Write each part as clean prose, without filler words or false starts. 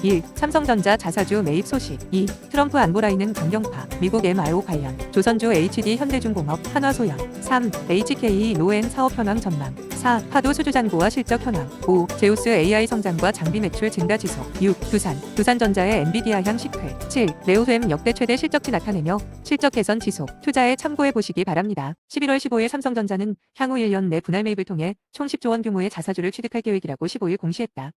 1. 삼성전자 자사주 매입 소식. 2. 트럼프 안보라인은 강경파. 미국 MRO 관련. 조선주 HD 현대중공업 한화소형. 3. HK 노엔 사업 현황 전망. 4. 파도 수주 잔고와 실적 현황. 5. 제우스 AI 성장과 장비 매출 증가 지속. 6. 두산전자의 엔비디아 향 시클. 7. 레오셈 역대 최대 실적치 나타내며 실적 개선 지속. 투자에 참고해 보시기 바랍니다. 11월 15일 삼성전자는 향후 1년 내 분할 매입을 통해 총 10조 원 규모의 자사주를 취득할 계획이라고 15일 공시했다.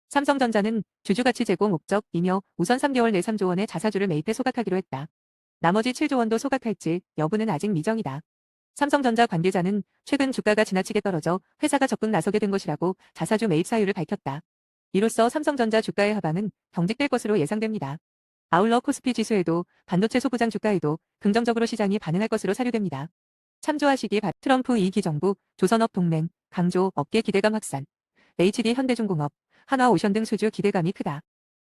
삼성전자는 주주가치 제고 목적이며 우선 3개월 내 3조 원의 자사주를 매입해 소각하기로 했다. 나머지 7조 원도 소각할지 여부는 아직 미정이다. 삼성전자 관계자는 최근 주가가 지나치게 떨어져 회사가 적극 나서게 된 것이라고 자사주 매입 사유를 밝혔다. 이로써 삼성전자 주가의 하방은 경직될 것으로 예상됩니다. 아울러 코스피 지수에도 반도체 소부장 주가에도 긍정적으로 시장이 반응할 것으로 사료됩니다. 참조하시기 바랍니다. 트럼프 2기 정부, 조선업 동맹, 강조, 업계 기대감 확산, HD 현대중공업, 한화오션 등 수주 기대감이 크다.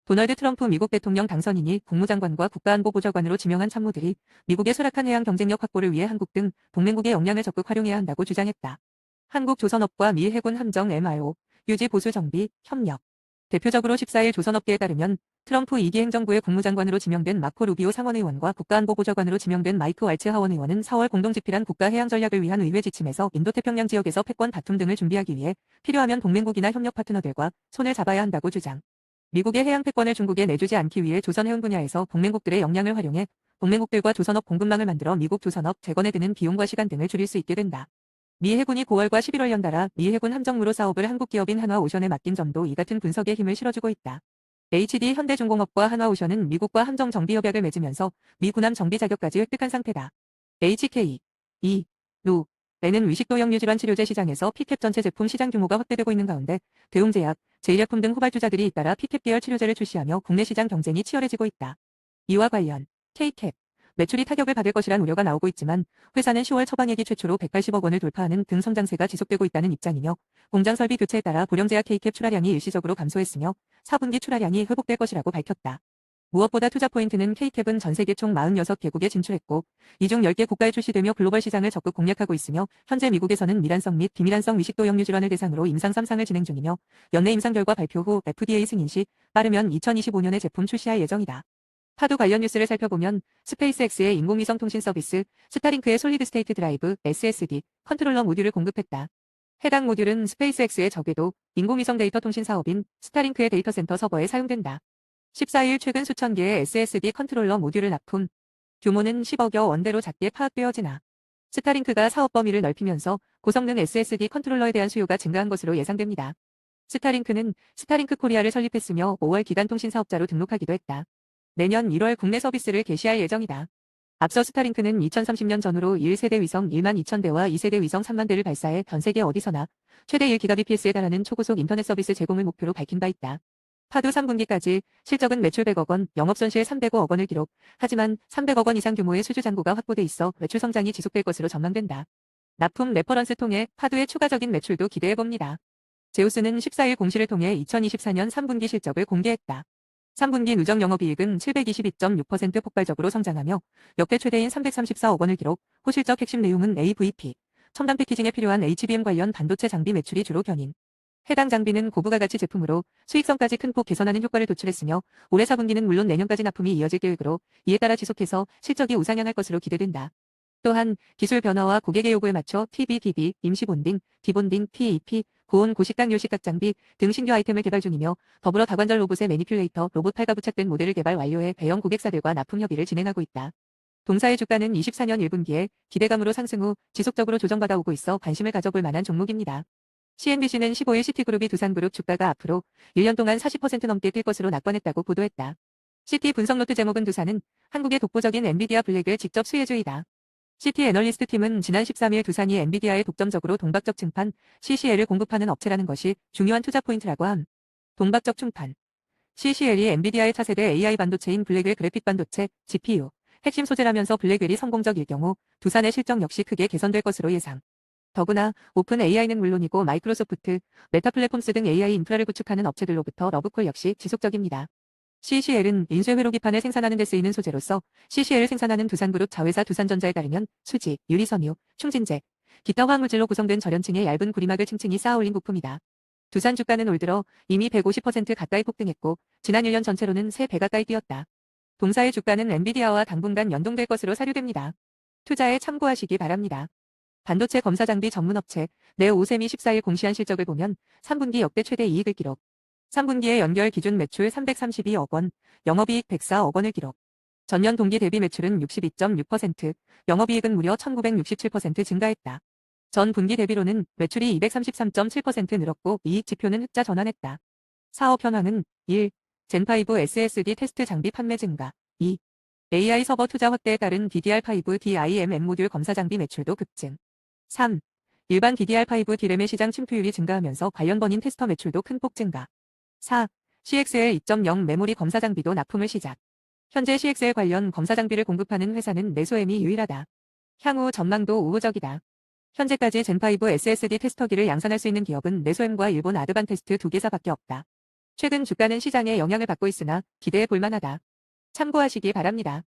도널드 트럼프 미국 대통령 당선인이 국무장관과 국가안보보좌관으로 지명한 참모들이 미국의 쇠락한 해양 경쟁력 확보를 위해 한국 등 동맹국의 역량을 적극 활용해야 한다고 주장했다. 한국 조선업과 미 해군 함정 MRO, 유지 보수 정비, 협력. 대표적으로 14일 조선업계에 따르면 트럼프 2기 행정부의 국무장관으로 지명된 마코 루비오 상원의원과 국가안보보좌관으로 지명된 마이크 왈츠 하원의원은 4월 공동 집필한 국가해양전략을 위한 의회 지침에서 인도태평양 지역에서 패권 다툼 등을 준비하기 위해 필요하면 동맹국이나 협력 파트너들과 손을 잡아야 한다고 주장. 미국의 해양 패권을 중국에 내주지 않기 위해 조선해운 분야에서 동맹국들의 역량을 활용해 동맹국들과 조선업 공급망을 만들어 미국 조선업 재건에 드는 비용과 시간 등을 줄일 수 있게 된다. 미 해군이 9월과 11월 연달아 미 해군 함정무로 사업을 한국 기업인 한화오션에 맡긴 점도 이 같은 분석에 힘을 실어주고 있다. HD 현대중공업과 한화오션은 미국과 함정 정비 협약을 맺으면서 미 군함 정비 자격까지 획득한 상태다. HK, 루에는 위식도형 유질환 치료제 시장에서 피캡 전체 제품 시장 규모가 확대되고 있는 가운데 대웅제약, 제일약품 등 후발주자들이 잇따라 피캡 계열 치료제를 출시하며 국내 시장 경쟁이 치열해지고 있다. 이와 관련 K캡 매출이 타격을 받을 것이란 우려가 나오고 있지만 회사는 10월 처방액이 최초로 180억 원을 돌파하는 등 성장세가 지속되고 있다는 입장이며 공장 설비 교체에 따라 보령제약 K캡 출하량이 일시적으로 감소했으며 4분기 출하량이 회복될 것이라고 밝혔다. 무엇보다 투자 포인트는 K캡은 전 세계 총 46개국에 진출했고 이 중 10개 국가에 출시되며 글로벌 시장을 적극 공략하고 있으며 현재 미국에서는 미란성 및 비미란성 위식도형 유질환을 대상으로 임상 3상을 진행 중이며 연내 임상 결과 발표 후 FDA 승인 시 빠르면 2025년에 제품 출시할 예정이다. 파도 관련 뉴스를 살펴보면 스페이스X의 인공위성 통신 서비스 스타링크의 솔리드 스테이트 드라이브 SSD 컨트롤러 모듈을 공급했다. 해당 모듈은 스페이스X의 적외도 인공위성 데이터 통신 사업인 스타링크의 데이터 센터 서버에 사용된다. 14일 최근 수천 개의 SSD 컨트롤러 모듈을 납품. 규모는 10억여 원대로 작게 파악되어지나 스타링크가 사업 범위를 넓히면서 고성능 SSD 컨트롤러에 대한 수요가 증가한 것으로 예상됩니다. 스타링크는 스타링크 코리아를 설립했으며 5월 기간 통신 사업자로 등록하기도 했다. 내년 1월 국내 서비스를 개시할 예정이다. 앞서 스타링크는 2030년 전후로 1세대 위성 1만 2천 대와 2세대 위성 3만 대를 발사해 전 세계 어디서나 최대 1GBps에 달하는 초고속 인터넷 서비스 제공을 목표로 밝힌 바 있다. 파도 3분기까지 실적은 매출 100억 원, 영업손실 305억 원을 기록. 하지만 300억 원 이상 규모의 수주 잔고가 확보돼 있어 매출 성장이 지속될 것으로 전망된다. 납품 레퍼런스 통해 파도의 추가적인 매출도 기대해봅니다. 제우스는 14일 공시를 통해 2024년 3분기 실적을 공개했다. 3분기 누적 영업이익은 722.6% 폭발적으로 성장하며 역대 최대인 334억 원을 기록. 호실적 핵심 내용은 AVP, 첨단 패키징에 필요한 HBM 관련 반도체 장비 매출이 주로 견인. 해당 장비는 고부가가치 제품으로 수익성까지 큰 폭 개선하는 효과를 도출했으며 올해 4분기는 물론 내년까지 납품이 이어질 계획으로 이에 따라 지속해서 실적이 우상향할 것으로 기대된다. 또한 기술 변화와 고객의 요구에 맞춰 TBDB, 임시본딩, 디본딩, PEP, 고온 고식당 요식각 장비 등 신규 아이템을 개발 중이며 더불어 다관절 로봇의 매니퓰레이터 로봇 8가 부착된 모델을 개발 완료해 대형 고객사들과 납품 협의를 진행하고 있다. 동사의 주가는 24년 1분기에 기대감으로 상승 후 지속적으로 조정받아 오고 있어 관심을 가져볼 만한 종목입니다. CNBC는 15일 시티그룹이 두산그룹 주가가 앞으로 1년 동안 40% 넘게 뛸 것으로 낙관했다고 보도했다. 시티 분석 노트 제목은 두산은 한국의 독보적인 엔비디아 블랙을 직접 수혜주이다. 시티 애널리스트 팀은 지난 13일 두산이 엔비디아에 독점적으로 동박적 층판 CCL을 공급하는 업체라는 것이 중요한 투자 포인트라고 함. 동박적 층판 CCL이 엔비디아의 차세대 AI 반도체인 블랙웰 그래픽 반도체 GPU 핵심 소재라면서 블랙웰이 성공적일 경우 두산의 실적 역시 크게 개선될 것으로 예상. 더구나 오픈 AI는 물론이고 마이크로소프트, 메타 플랫폼스 등 AI 인프라를 구축하는 업체들로부터 러브콜 역시 지속적입니다. CCL은 인쇄 회로기판을 생산하는 데 쓰이는 소재로서 CCL을 생산하는 두산그룹 자회사 두산전자에 따르면 수지, 유리섬유, 충진재, 기타 화학물질로 구성된 절연층의 얇은 구리막을 층층이 쌓아 올린 부품이다. 두산 주가는 올 들어 이미 150% 가까이 폭등했고 지난 1년 전체로는 3배 가까이 뛰었다. 동사의 주가는 엔비디아와 당분간 연동될 것으로 사료됩니다. 투자에 참고하시기 바랍니다. 반도체 검사 장비 전문업체 네오셈이 14일 공시한 실적을 보면 3분기 역대 최대 이익을 기록. 3분기에 연결 기준 매출 332억 원, 영업이익 104억 원을 기록. 전년 동기 대비 매출은 62.6%, 영업이익은 무려 1967% 증가했다. 전 분기 대비로는 매출이 233.7% 늘었고 이익 지표는 흑자 전환했다. 사업 현황은 1. 젠5 SSD 테스트 장비 판매 증가. 2. AI 서버 투자 확대에 따른 DDR5 DIMM 모듈 검사 장비 매출도 급증. 3. 일반 DDR5 D램의 시장 침투율이 증가하면서 관련 번인 테스터 매출도 큰 폭 증가. 4. CXL 2.0 메모리 검사 장비도 납품을 시작. 현재 CXL 관련 검사 장비를 공급하는 회사는 네소엠이 유일하다. 향후 전망도 우호적이다. 현재까지 젠5 SSD 테스터기를 양산할 수 있는 기업은 네소엠과 일본 아드반테스트 2개사밖에 없다. 최근 주가는 시장의 영향을 받고 있으나 기대해 볼 만하다. 참고하시기 바랍니다.